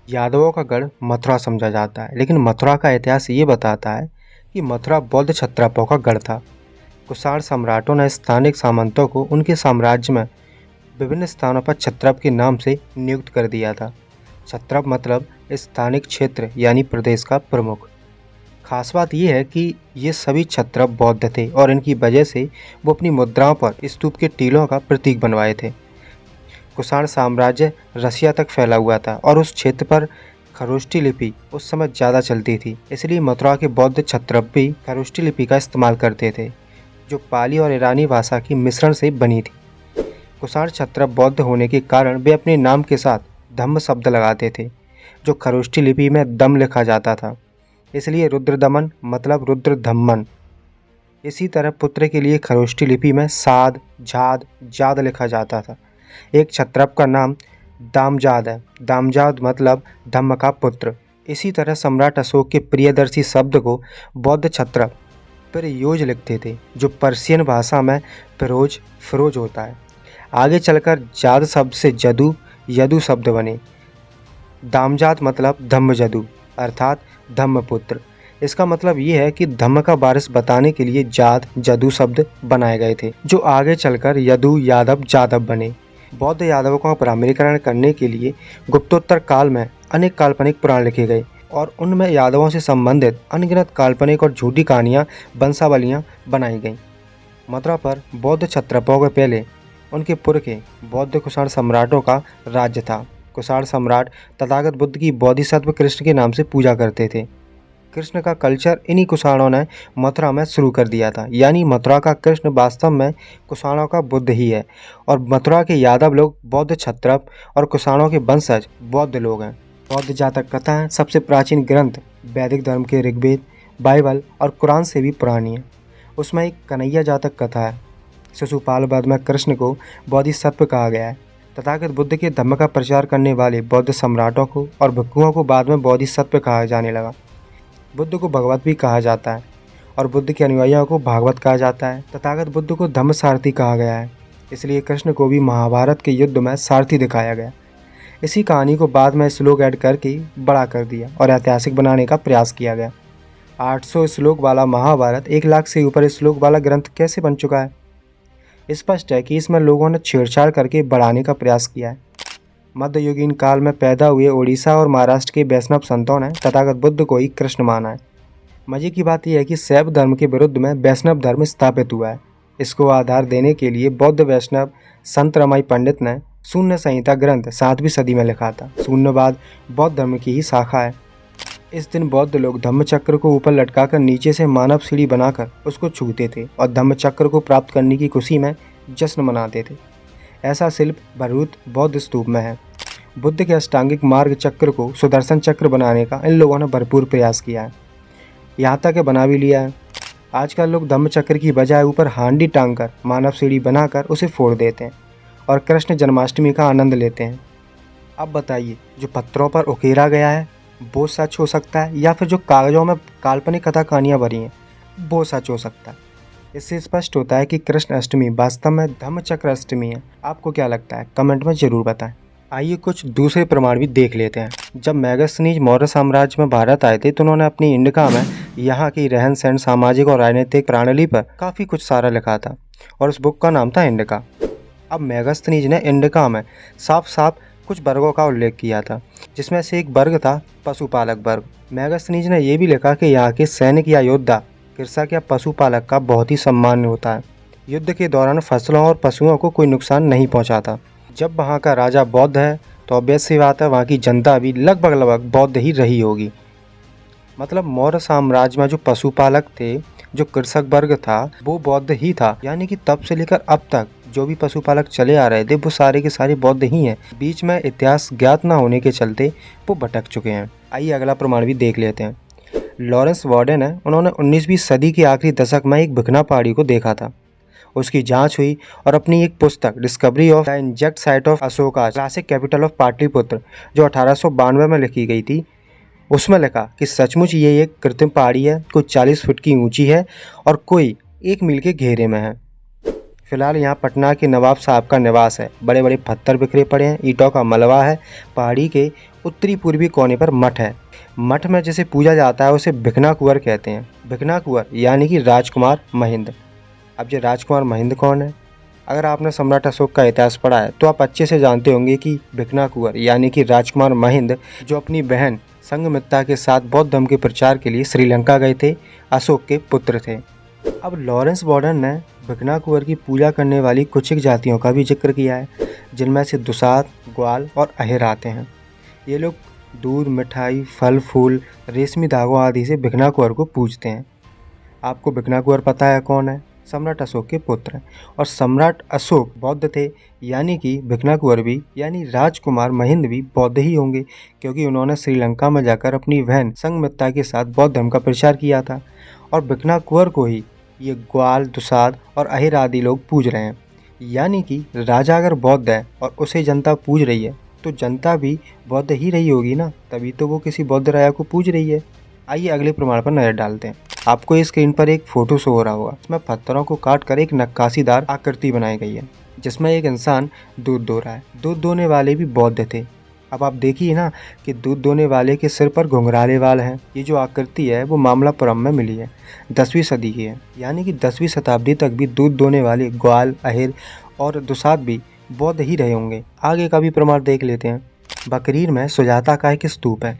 यादवों का गढ़ मथुरा समझा जाता है, लेकिन मथुरा का इतिहास ये बताता है कि मथुरा बौद्ध क्षत्रपों का गढ़ था। कुषाण सम्राटों ने स्थानिक सामंतों को उनके साम्राज्य में विभिन्न स्थानों पर क्षत्रप के नाम से नियुक्त कर दिया था। क्षत्रप मतलब स्थानिक क्षेत्र यानी प्रदेश का प्रमुख। खास बात यह है कि ये सभी क्षत्रप बौद्ध थे और इनकी वजह से वो अपनी मुद्राओं पर स्तूप के टीलों का प्रतीक बनवाए थे। कुषाण साम्राज्य रसिया तक फैला हुआ था और उस क्षेत्र पर खरोष्ठी लिपि उस समय ज़्यादा चलती थी, इसलिए मथुरा के बौद्ध क्षत्रप भी खरोष्ठी लिपि का इस्तेमाल करते थे, जो पाली और ईरानी भाषा की मिश्रण से बनी थी। कुषाण क्षत्रप बौद्ध होने के कारण वे अपने नाम के साथ धम्म शब्द लगाते थे, जो खरोष्ठी लिपि में दम लिखा जाता था, इसलिए रुद्रदमन मतलब रुद्रधम्मन। इसी तरह पुत्र के लिए खरोष्ठी लिपि में साद, झाद, जाद लिखा जाता था। एक क्षत्रप का नाम दामजाद है। दामजाद मतलब धम्म का पुत्र। इसी तरह सम्राट अशोक के प्रियदर्शी शब्द को बौद्ध क्षत्रप प्रयोज लिखते थे, जो पर्शियन भाषा में फिरोज होता है। आगे चलकर जाद शब्द से जदू, यदु शब्द बने। दामजाद मतलब धम्मजदू अर्थात धम्मपुत्र। इसका मतलब ये है कि धम्म का वारिस बताने के लिए जाद, जदू शब्द बनाए गए थे, जो आगे चलकर यदु, यादव, जादव बने। बौद्ध यादवों का ब्राह्मणीकरण करने के लिए गुप्तोत्तर काल में अनेक काल्पनिक पुराण लिखे गए और उनमें यादवों से संबंधित अनगिनत काल्पनिक और झूठी कहानियाँ, वंशावलियाँ बनाई गईं। मथुरा पर बौद्ध क्षत्रपों के पहले उनके पुरखे बौद्ध कुषाण सम्राटों का राज्य था। कुषाण सम्राट तथागत बुद्ध की बोधिसत्व कृष्ण के नाम से पूजा करते थे। कृष्ण का कल्चर इन्हीं कुषाणों ने मथुरा में शुरू कर दिया था, यानी मथुरा का कृष्ण वास्तव में कुषाणों का बुद्ध ही है और मथुरा के यादव लोग बौद्ध क्षत्रप और कुषाणों के वंशज बौद्ध लोग हैं। बौद्ध जातक कथाएं सबसे प्राचीन ग्रंथ वैदिक धर्म के ऋग्वेद, बाइबल और कुरान से भी पुरानी है। उसमें एक कन्हैया जातक कथा है। शिशुपाल वध में कृष्ण को बोधिसत्व कहा गया है। तथागत बुद्ध के धम्म का प्रचार करने वाले बौद्ध सम्राटों को और भिक्षुओं को बाद में बोधिसत्व कहा जाने लगा। बुद्ध को भगवत भी कहा जाता है और बुद्ध के अनुयायियों को भागवत कहा जाता है। तथागत बुद्ध को धम्म सारथी कहा गया है, इसलिए कृष्ण को भी महाभारत के युद्ध में सारथी दिखाया गया। इसी कहानी को बाद में श्लोक ऐड करके बड़ा कर दिया और ऐतिहासिक बनाने का प्रयास किया गया। 800 श्लोक वाला महाभारत 1 लाख से ऊपर श्लोक वाला ग्रंथ कैसे बन चुका है? स्पष्ट है कि इसमें लोगों ने छेड़छाड़ करके बढ़ाने का प्रयास किया है। मध्ययुगीन काल में पैदा हुए उड़ीसा और महाराष्ट्र के वैष्णव संतों ने तथागत बुद्ध को ही कृष्ण माना है। मजे की बात यह है कि शैव धर्म के विरुद्ध में वैष्णव धर्म स्थापित हुआ है। इसको आधार देने के लिए बौद्ध वैष्णव संत रमाई पंडित ने शून्य संहिता ग्रंथ 7वीं सदी में लिखा था। शून्यवाद बौद्ध धर्म की ही शाखा है। इस दिन बौद्ध लोग धम्मचक्र को ऊपर लटकाकर नीचे से मानव सीढ़ी बनाकर उसको छूते थे और धम्मचक्र को प्राप्त करने की खुशी में जश्न मनाते थे। ऐसा शिल्प भरूच बौद्ध स्तूप में है। बुद्ध के अष्टांगिक मार्ग चक्र को सुदर्शन चक्र बनाने का इन लोगों ने भरपूर प्रयास किया है, यहाँ तक बना भी लिया है। आजकल लोग धम्मचक्र की बजाय ऊपर हांडी टांगकर मानव सीढ़ी बनाकर उसे फोड़ देते हैं और कृष्ण जन्माष्टमी का आनंद लेते हैं। अब बताइए, जो पत्थरों पर उकेरा गया है वो सच हो सकता है या फिर जो कागजों में काल्पनिक कथा कहानियाँ भरी हैं वो सच हो सकता है? इससे स्पष्ट होता है कि कृष्ण अष्टमी वास्तव में धम्मचक्र अष्टमी है। आपको क्या लगता है? कमेंट में जरूर बताएं। आइए कुछ दूसरे प्रमाण भी देख लेते हैं। जब मेगास्थनीज मौर्य साम्राज्य में भारत आए थे तो उन्होंने अपनी इंडिका में यहाँ की रहन सहन, सामाजिक और राजनीतिक प्रणाली पर काफ़ी कुछ सारा लिखा था और उस बुक का नाम था इंडिका। अब मेगास्थनीज ने इंडिका में साफ साफ कुछ वर्गों का उल्लेख किया था, जिसमें से एक वर्ग था पशुपालक वर्ग। मेगास्थनीज ने यह भी लिखा कि यहाँ के सैनिक या योद्धा, कृषक या पशुपालक का बहुत ही सम्मान होता है। युद्ध के दौरान फसलों और पशुओं को कोई नुकसान नहीं पहुँचाता। जब वहाँ का राजा बौद्ध है तो ऑब्वियस सी बात है वहाँ की जनता भी लगभग बौद्ध ही रही होगी। मतलब मौर्य साम्राज्य में जो पशुपालक थे, जो कृषक वर्ग था, वो बौद्ध ही था। यानी कि तब से लेकर अब तक जो भी पशुपालक चले आ रहे थे वो सारे के सारे बौद्ध ही हैं। बीच में इतिहास ज्ञात ना होने के चलते वो भटक चुके हैं। आइए अगला प्रमाण भी देख लेते हैं। लॉरेंस वार्डन है, उन्होंने 19वीं सदी के आखिरी दशक में एक भिखना पहाड़ी को देखा था। उसकी जांच हुई और अपनी एक पुस्तक discovery of the inject site of Ashoka, classic capital of Pataliputra, जो 1892 में लिखी गई थी, उसमें लिखा कि सचमुच ये एक कृत्रिम पहाड़ी है, कोई 40 फुट की ऊंची है और कोई 1 मील के घेरे में है। फिलहाल यहाँ पटना के नवाब साहब का निवास है। बड़े बड़े पत्थर बिखरे पड़े हैं, ईंटों का मलबा है। पहाड़ी के उत्तरी पूर्वी कोने पर मठ है। मठ में जिसे पूजा जाता है उसे भिखना कुंवर कहते हैं। भिखना कुंवर यानी कि राजकुमार महिंद। अब ये राजकुमार महिंद कौन है? अगर आपने सम्राट अशोक का इतिहास पढ़ा है तो आप अच्छे से जानते होंगे कि भिखना कुंवर यानी कि राजकुमार महिंद जो अपनी बहन संघमित्रा के साथ बौद्ध धर्म के प्रचार के लिए श्रीलंका गए थे, अशोक के पुत्र थे। अब लॉरेंस बॉर्डन ने भिखना कुंवर की पूजा करने वाली कुछ एक जातियों का भी जिक्र किया है, जिनमें से दुसाध, ग्वाल और अहिर आते हैं। ये लोग दूध, मिठाई, फल फूल, रेशमी धागों आदि से भिखना कुंवर को पूजते हैं। आपको भिखना कुंवर पता है कौन है? सम्राट अशोक के पुत्र हैं। और सम्राट अशोक बौद्ध थे, यानी कि भिखना कुंवर भी यानी राजकुमार महिंद भी बौद्ध ही होंगे, क्योंकि उन्होंने श्रीलंका में जाकर अपनी बहन संघमित्रा के साथ बौद्ध धर्म का प्रचार किया था। और भिखना कुंवर को ही ये ग्वाल, दुसाध और अहिर आदि लोग पूज रहे हैं। यानी कि राजा अगर बौद्ध है और उसे जनता पूज रही है तो जनता भी बौद्ध ही रही होगी ना, तभी तो वो किसी बौद्ध राजा को पूज रही है। आइए अगले प्रमाण पर नजर डालते हैं। आपको इस स्क्रीन पर एक फोटो शो हो रहा होगा। इसमें पत्थरों को काट कर एक नक्काशीदार आकृति बनाई गई है, जिसमें एक इंसान दूध दो रहा है। दूध दोने वाले भी बौद्ध थे। अब आप देखिए ना कि दूध दोने वाले के सिर पर घुंघराले बाल हैं। ये जो आकृति है वो मामलापुरम में मिली है, 10वीं सदी की है। यानी कि 10वीं शताब्दी तक भी दूध दोने वाले ग्वाल, अहिर और दुसाध भी बौद्ध ही रहे होंगे। आगे का भी प्रमाण देख लेते हैं। बकरीर में सुजाता का एक स्तूप है।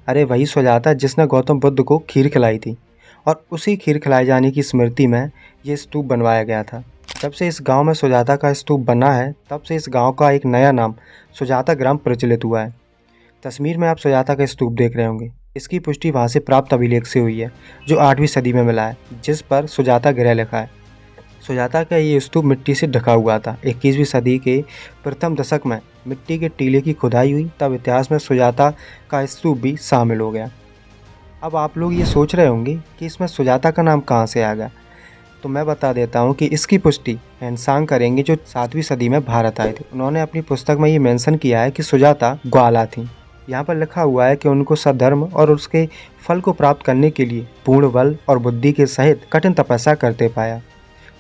अरे वही सुजाता जिसने गौतम बुद्ध को खीर खिलाई थी, और उसी खीर खिलाए जाने की स्मृति में ये स्तूप बनवाया गया था। जब से इस गांव में सुजाता का स्तूप बना है, तब से इस गांव का एक नया नाम सुजाता ग्राम प्रचलित हुआ है। तस्वीर में आप सुजाता का स्तूप देख रहे होंगे। इसकी पुष्टि वहां से प्राप्त अभिलेख से हुई है, जो 8वीं सदी में मिला है, जिस पर सुजाता गृह लिखा है। सुजाता का ये स्तूप मिट्टी से ढका हुआ था। 21वीं सदी के प्रथम दशक में मिट्टी के टीले की खुदाई हुई, तब इतिहास में सुजाता का स्तूप भी शामिल हो गया। अब आप लोग ये सोच रहे होंगे कि इसमें सुजाता का नाम कहाँ से आ गया, तो मैं बता देता हूँ कि इसकी पुष्टि हेनसांग करेंगे, जो 7वीं सदी में भारत आए थे। उन्होंने अपनी पुस्तक में ये मेंशन किया है कि सुजाता ग्वाला थी। यहाँ पर लिखा हुआ है कि उनको सद्धर्म और उसके फल को प्राप्त करने के लिए पूर्ण बल और बुद्धि के सहित कठिन तपस्या करते पाया,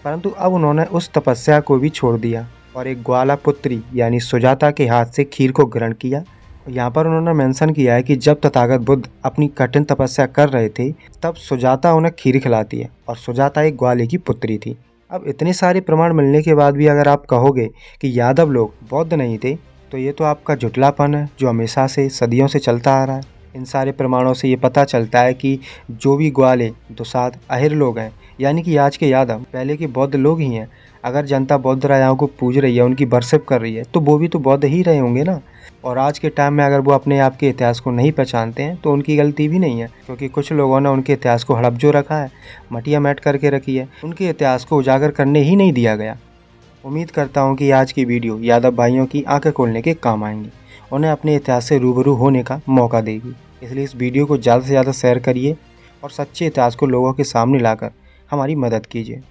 परंतु अब उन्होंने उस तपस्या को भी छोड़ दिया और एक ग्वाला पुत्री यानी सुजाता के हाथ से खीर को ग्रहण किया। यहाँ पर उन्होंने मेंशन किया है कि जब तथागत बुद्ध अपनी कठिन तपस्या कर रहे थे, तब सुजाता उन्हें खीर खिलाती है, और सुजाता एक ग्वाले की पुत्री थी। अब इतने सारे प्रमाण मिलने के बाद भी अगर आप कहोगे कि यादव लोग बौद्ध नहीं थे, तो ये तो आपका जुटलापन है, जो हमेशा से सदियों से चलता आ रहा है। इन सारे प्रमाणों से ये पता चलता है कि जो भी ग्वाले, दुसाध, अहिर लोग हैं, यानी कि आज के यादव पहले के बौद्ध लोग ही हैं। अगर जनता बौद्ध राजाओं को पूज रही है, उनकी वर्शिप कर रही है, तो वो भी तो बौद्ध ही रहे होंगे ना। और आज के टाइम में अगर वो अपने आप के इतिहास को नहीं पहचानते हैं, तो उनकी गलती भी नहीं है, क्योंकि कुछ लोगों ने उनके इतिहास को हड़पजो रखा है, मटिया मैट करके रखी है। उनके इतिहास को उजागर करने ही नहीं दिया गया। उम्मीद करता हूँ कि आज की वीडियो यादव भाइयों की आंखें खोलने के काम आएंगी, उन्हें अपने इतिहास से रूबरू होने का मौका देगी। इसलिए इस वीडियो को ज़्यादा से ज़्यादा शेयर करिए और सच्चे इतिहास को लोगों के सामने लाकर हमारी मदद कीजिए।